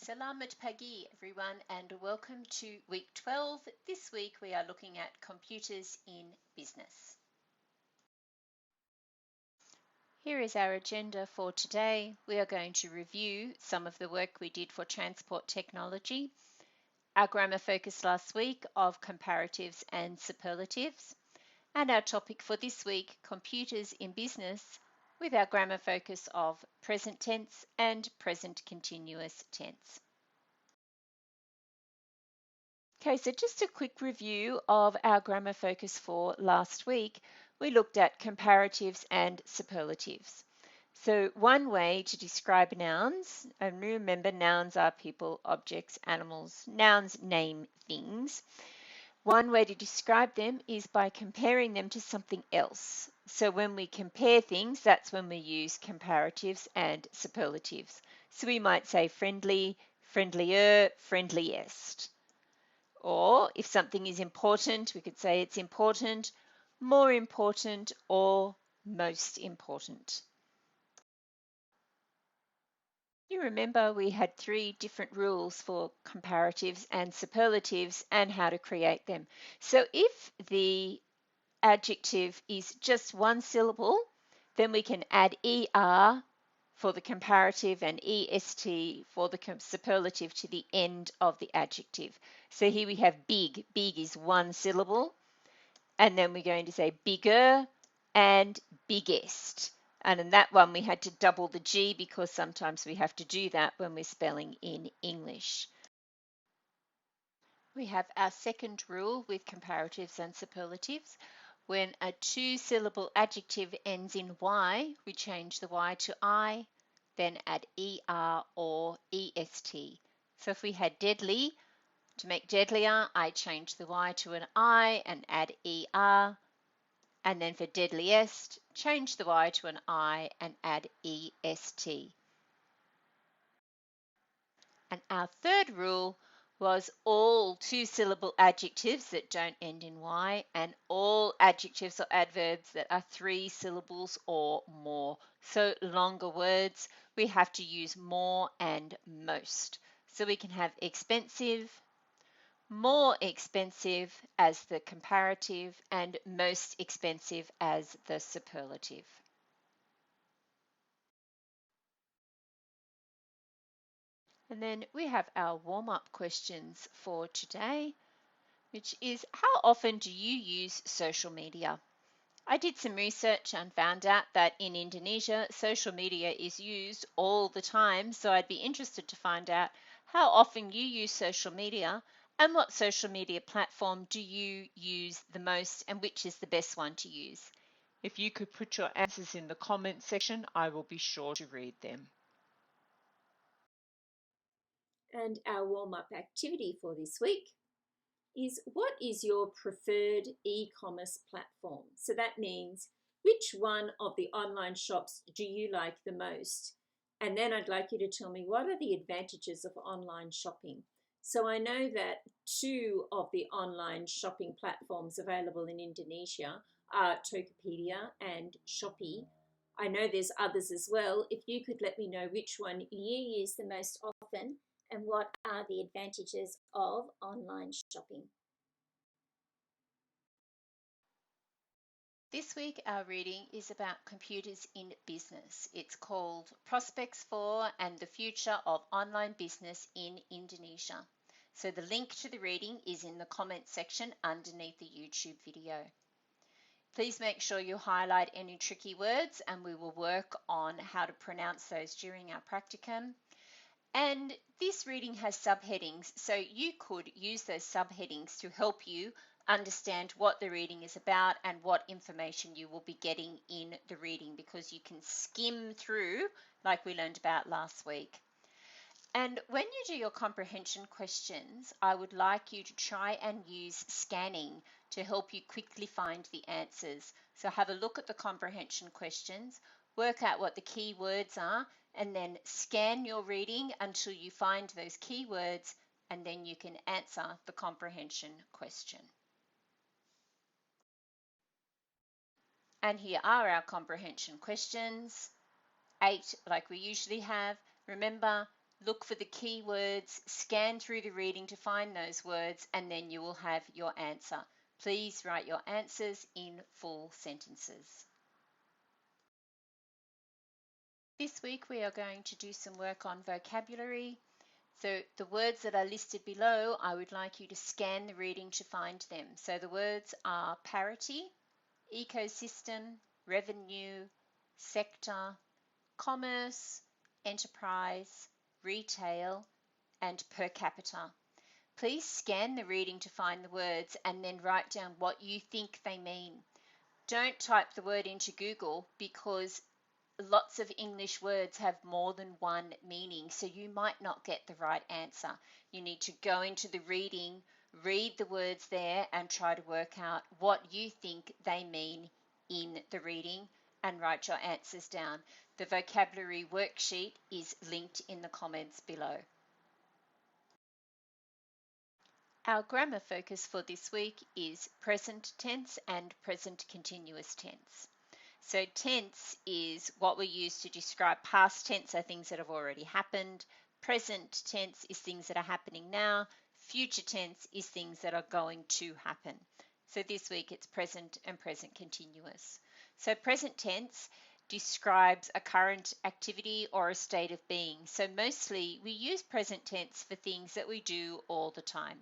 Selamat pagi, everyone, and welcome to week 12. This week we are looking at computers in business. Here is our agenda for today. We are going to review some of the work we did for transport technology, our grammar focus last week of comparatives and superlatives, and our topic for this week, computers in business, with our grammar focus of present tense and present continuous tense. Okay, so just a quick review of our grammar focus for last week. We looked at comparatives and superlatives. So one way to describe nouns, and remember nouns are people, objects, animals. Nouns name things. One way to describe them is by comparing them to something else. So when we compare things, that's when we use comparatives and superlatives. So we might say friendly, friendlier, friendliest. Or if something is important, we could say it's important, more important, or most important. You remember we had 3 different rules for comparatives and superlatives and how to create them. So if the adjective is just one syllable, then we can add ER for the comparative and EST for the superlative to the end of the adjective. So here we have big. Big is one syllable. And then we're going to say bigger and biggest. And in that one, we had to double the G because sometimes we have to do that when we're spelling in English. We have our second rule with comparatives and superlatives. When a 2-syllable adjective ends in Y, we change the Y to I, then add ER or EST. So if we had deadly, to make deadlier, I change the Y to an I and add ER. And then for deadliest, change the Y to an I and add EST. And our third rule was all 2-syllable adjectives that don't end in Y and all adjectives or adverbs that are 3 syllables or more. So longer words, we have to use more and most. So we can have expensive, more expensive as the comparative, and most expensive as the superlative. And then we have our warm-up questions for today, which is how often do you use social media? I did some research and found out that in Indonesia, social media is used all the time, so I'd be interested to find out how often you use social media and what social media platform do you use the most and which is the best one to use. If you could put your answers in the comment section, I will be sure to read them. And our warm-up activity for this week is, what is your preferred e-commerce platform? So that means, which one of the online shops do you like the most? And then I'd like you to tell me, what are the advantages of online shopping? So I know that 2 of the online shopping platforms available in Indonesia are Tokopedia and Shopee. I know there's others as well. If you could let me know which one you use the most often and what are the advantages of online shopping. This week our reading is about computers in business. It's called Prospects for and the Future of Online Business in Indonesia. So the link to the reading is in the comment section underneath the YouTube video. Please make sure you highlight any tricky words and we will work on how to pronounce those during our practicum. And this reading has subheadings, so you could use those subheadings to help you understand what the reading is about and what information you will be getting in the reading, because you can skim through like we learned about last week. And when you do your comprehension questions, I would like you to try and use scanning to help you quickly find the answers. So have a look at the comprehension questions, work out what the key words are, and then scan your reading until you find those key words, and then you can answer the comprehension question. And here are our comprehension questions. 8, like we usually have. Remember, Look for the keywords, scan through the reading to find those words, and then you will have your answer. Please write your answers in full sentences. This week we are going to do some work on vocabulary. So the words that are listed below, I would like you to scan the reading to find them. So the words are parity, ecosystem, revenue, sector, commerce, enterprise, retail, and per capita. Please scan the reading to find the words and then write down what you think they mean. Don't type the word into Google because lots of English words have more than one meaning, so you might not get the right answer. You need to go into the reading, read the words there, and try to work out what you think they mean in the reading and write your answers down. The vocabulary worksheet is linked in the comments below. Our grammar focus for this week is present tense and present continuous tense. So tense is what we use to describe past tense, so things that have already happened. Present tense is things that are happening now. Future tense is things that are going to happen. So this week it's present and present continuous. So present tense describes a current activity or a state of being. So mostly we use present tense for things that we do all the time.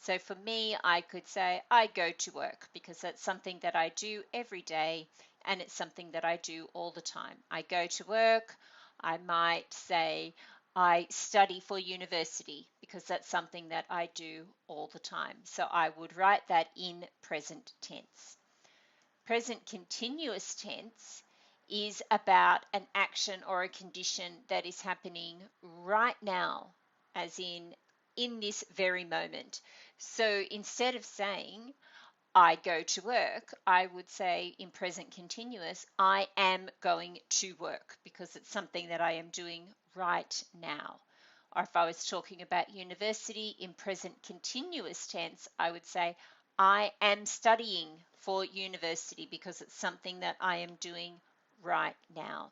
So for me, I could say I go to work because that's something that I do every day and it's something that I do all the time. I go to work. I might say I study for university because that's something that I do all the time. So I would write that in present tense. Present continuous tense is about an action or a condition that is happening right now, as in this very moment. So instead of saying, I go to work, I would say in present continuous, I am going to work because it's something that I am doing right now. Or if I was talking about university in present continuous tense, I would say, I am studying for university because it's something that I am doing right now.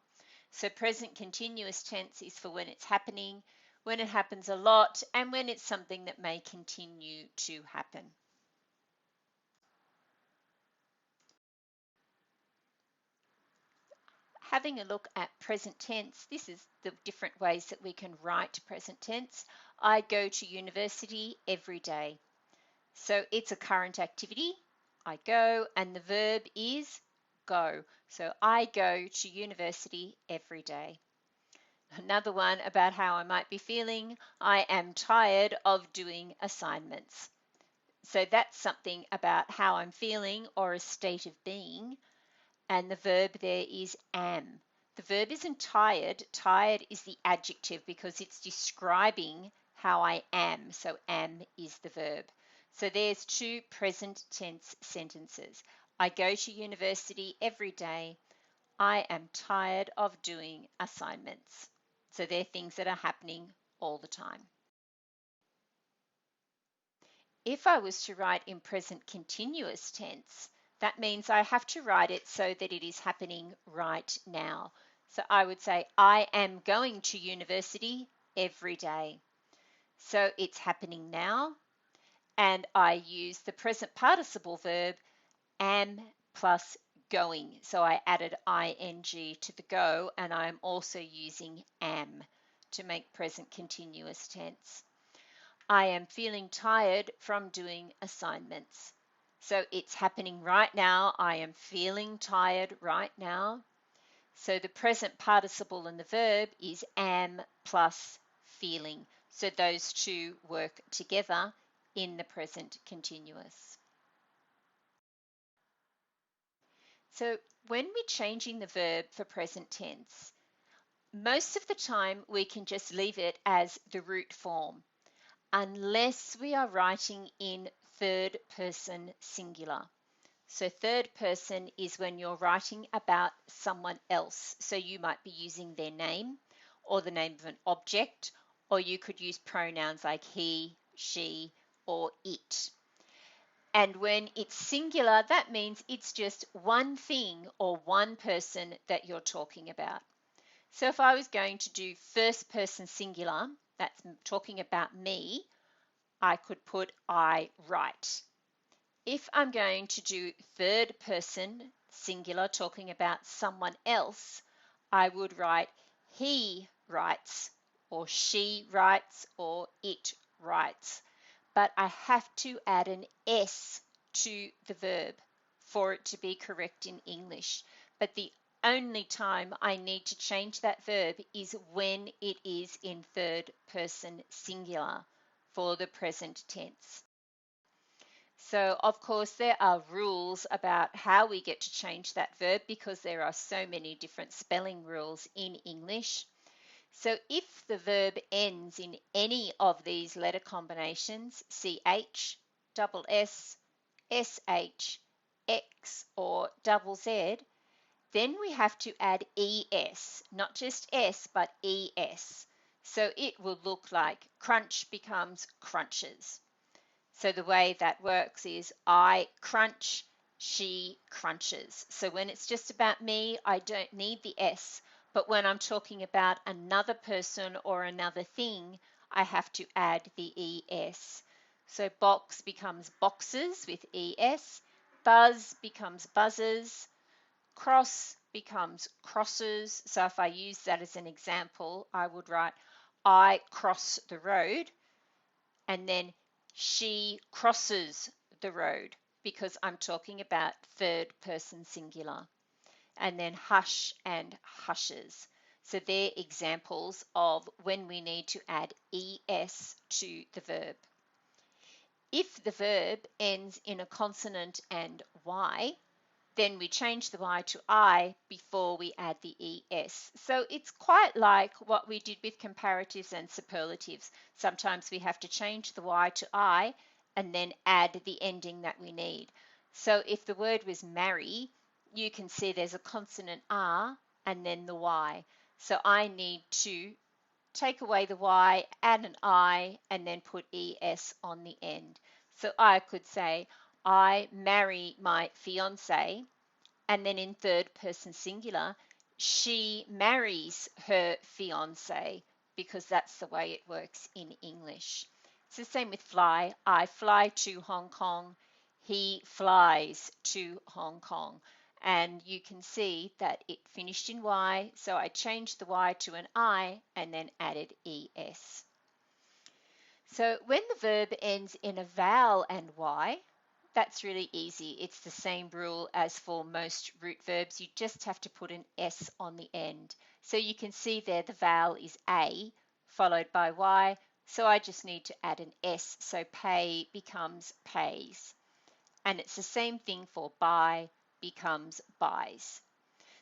So present continuous tense is for when it's happening, when it happens a lot, and when it's something that may continue to happen. Having a look at present tense, this is the different ways that we can write present tense. I go to university every day. So it's a current activity. I go, and the verb is go. So I go to university every day. Another one about how I might be feeling. I am tired of doing assignments. So that's something about how I'm feeling or a state of being. And the verb there is am. The verb isn't tired. Tired is the adjective because it's describing how I am. So am is the verb. So there's two present tense sentences. I go to university every day. I am tired of doing assignments. So they're things that are happening all the time. If I was to write in present continuous tense, that means I have to write it so that it is happening right now. So I would say, I am going to university every day. So it's happening now. And I use the present participle verb am plus going. So I added ing to the go, and I'm also using am to make present continuous tense. I am feeling tired from doing assignments. So it's happening right now. I am feeling tired right now. So the present participle and the verb is am plus feeling. So those two work together in the present continuous. So when we're changing the verb for present tense, most of the time we can just leave it as the root form, unless we are writing in third person singular. So third person is when you're writing about someone else. So you might be using their name or the name of an object, or you could use pronouns like he, she, or it. And when it's singular, that means it's just one thing or one person that you're talking about. So if I was going to do first person singular, that's talking about me, I could put I write. If I'm going to do third person singular, talking about someone else, I would write he writes, or she writes, or it writes. But I have to add an S to the verb for it to be correct in English. But the only time I need to change that verb is when it is in third person singular for the present tense. So, of course, there are rules about how we get to change that verb because there are so many different spelling rules in English. So, if the verb ends in any of these letter combinations, CH, double S, SH, X, or double Z, then we have to add ES, not just S, but ES. So it will look like crunch becomes crunches. So the way that works is I crunch, she crunches. So when it's just about me, I don't need the S. But when I'm talking about another person or another thing, I have to add the ES. So box becomes boxes with ES, buzz becomes buzzes, cross becomes crosses. So if I use that as an example, I would write I cross the road, and then she crosses the road because I'm talking about third person singular. And then hush and hushes. So they're examples of when we need to add ES to the verb. If the verb ends in a consonant and Y, then we change the Y to I before we add the ES. So it's quite like what we did with comparatives and superlatives. Sometimes we have to change the Y to I and then add the ending that we need. So if the word was marry, you can see there's a consonant R and then the Y. So I need to take away the Y, add an I, and then put ES on the end. So I could say, I marry my fiance, and then in third person singular, she marries her fiance, because that's the way it works in English. It's the same with fly. I fly to Hong Kong. He flies to Hong Kong. And you can see that it finished in Y, so I changed the Y to an I and then added ES. So when the verb ends in a vowel and Y, that's really easy. It's the same rule as for most root verbs. You just have to put an S on the end. So you can see there the vowel is A followed by Y. So I just need to add an S. So pay becomes pays. And it's the same thing for buy becomes buys.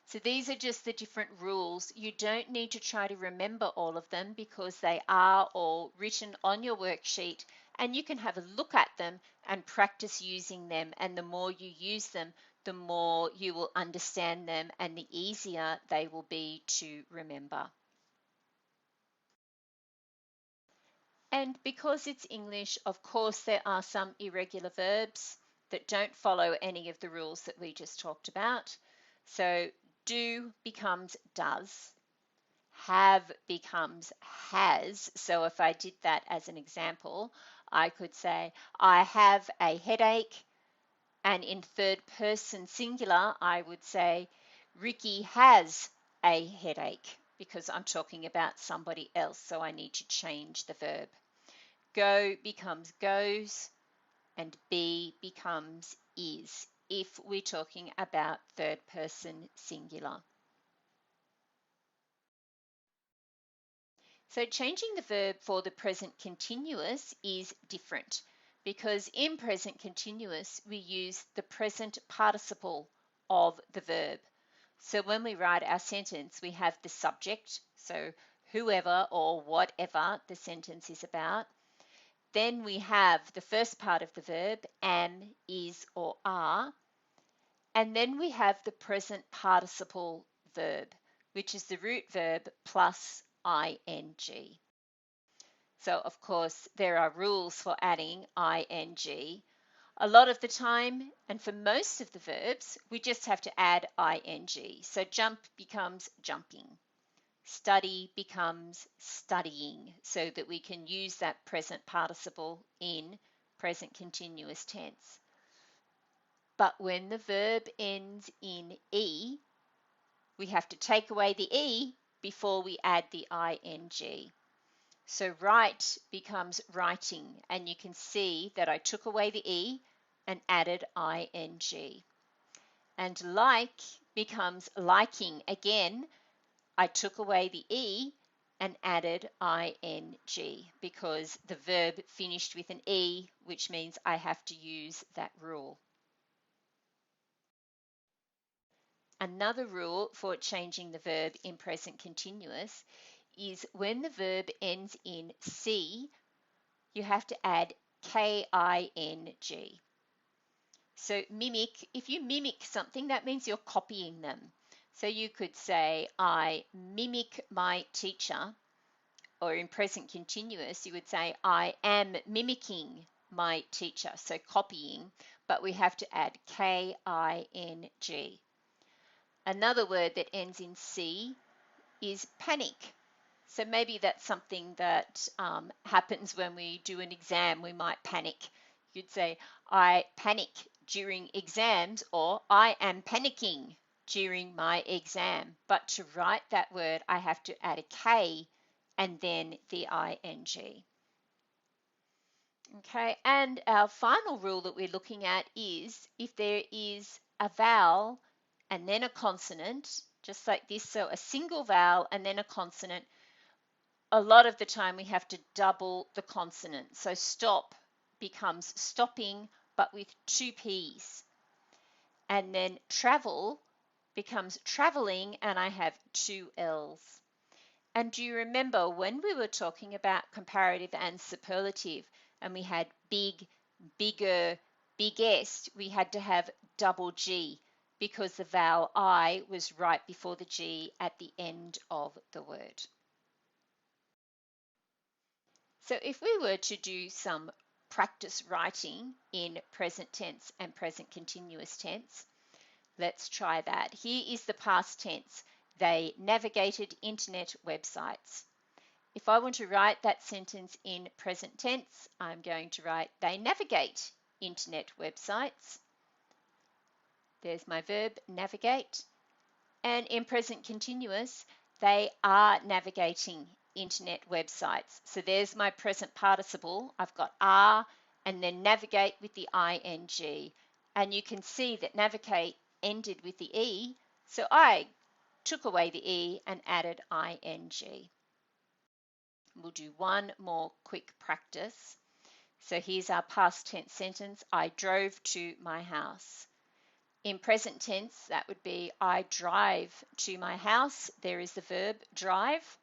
So these are just the different rules. You don't need to try to remember all of them because they are all written on your worksheet, and you can have a look at them and practice using them. And the more you use them, the more you will understand them and the easier they will be to remember. And because it's English, of course, there are some irregular verbs that don't follow any of the rules that we just talked about. So do becomes does. Have becomes has. So if I did that as an example, I could say, I have a headache. And in third person singular, I would say, Ricky has a headache, because I'm talking about somebody else. So I need to change the verb. Go becomes goes, and be becomes is, if we're talking about third person singular. So changing the verb for the present continuous is different, because in present continuous we use the present participle of the verb. So when we write our sentence, we have the subject, so whoever or whatever the sentence is about. Then we have the first part of the verb, am, is, or are. And then we have the present participle verb, which is the root verb plus ing. So, of course, there are rules for adding ing. A lot of the time, and for most of the verbs, we just have to add ing. So jump becomes jumping. study becomes studying, so that we can use that present participle in present continuous tense. But when the verb ends in E, we have to take away the E before we add the ing. So write becomes writing, and you can see that I took away the E and added ing. And like becomes liking. Again, I took away the E and added ing because the verb finished with an E, which means I have to use that rule. Another rule for changing the verb in present continuous is when the verb ends in C, you have to add king. So mimic, if you mimic something, that means you're copying them. So you could say, I mimic my teacher, or in present continuous, you would say, I am mimicking my teacher, so copying, but we have to add king. Another word that ends in C is panic. So maybe that's something that happens when we do an exam. We might panic. You'd say, I panic during exams, or I am panicking during my exam. But to write that word, I have to add a K and then the ing. Okay, and our final rule that we're looking at is if there is a vowel and then a consonant, just like this, so a single vowel and then a consonant, a lot of the time we have to double the consonant. So stop becomes stopping, but with two P's. And then travel becomes traveling, and I have two L's. And do you remember when we were talking about comparative and superlative, and we had big, bigger, biggest, we had to have double G because the vowel I was right before the G at the end of the word. So if we were to do some practice writing in present tense and present continuous tense, let's try that. Here is the past tense. They navigated internet websites. If I want to write that sentence in present tense, I'm going to write they navigate internet websites. There's my verb, navigate. And in present continuous, they are navigating internet websites. So there's my present participle. I've got are and then navigate with the ing. And you can see that navigate ended with the E. So I took away the E and added ing. We'll do one more quick practice. So here's our past tense sentence. I drove to my house. In present tense, that would be I drive to my house. There is the verb drive.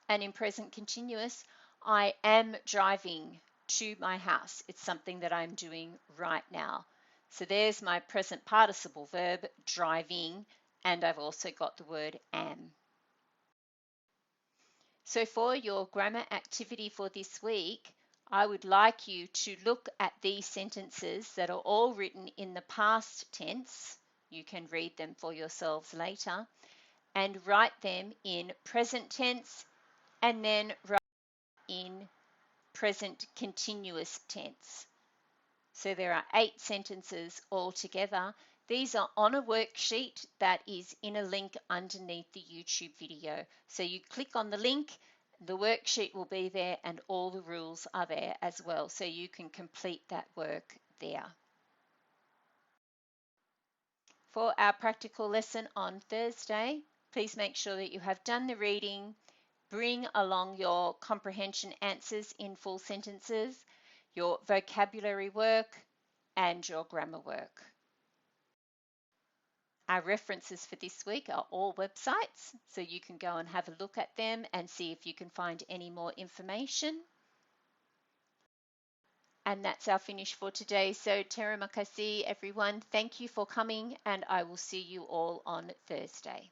And in present continuous, I am driving to my house. It's something that I'm doing right now. So there's my present participle verb, driving, and I've also got the word am. So for your grammar activity for this week, I would like you to look at these sentences that are all written in the past tense. You can read them for yourselves later, and write them in present tense and then write in present continuous tense. So there are 8 sentences altogether. These are on a worksheet that is in a link underneath the YouTube video. So you click on the link, the worksheet will be there, and all the rules are there as well. So you can complete that work there. For our practical lesson on Thursday, please make sure that you have done the reading. Bring along your comprehension answers in full sentences, your vocabulary work, and your grammar work. Our references for this week are all websites, so you can go and have a look at them and see if you can find any more information. And that's our finish for today. So terima kasih everyone. Thank you for coming, and I will see you all on Thursday.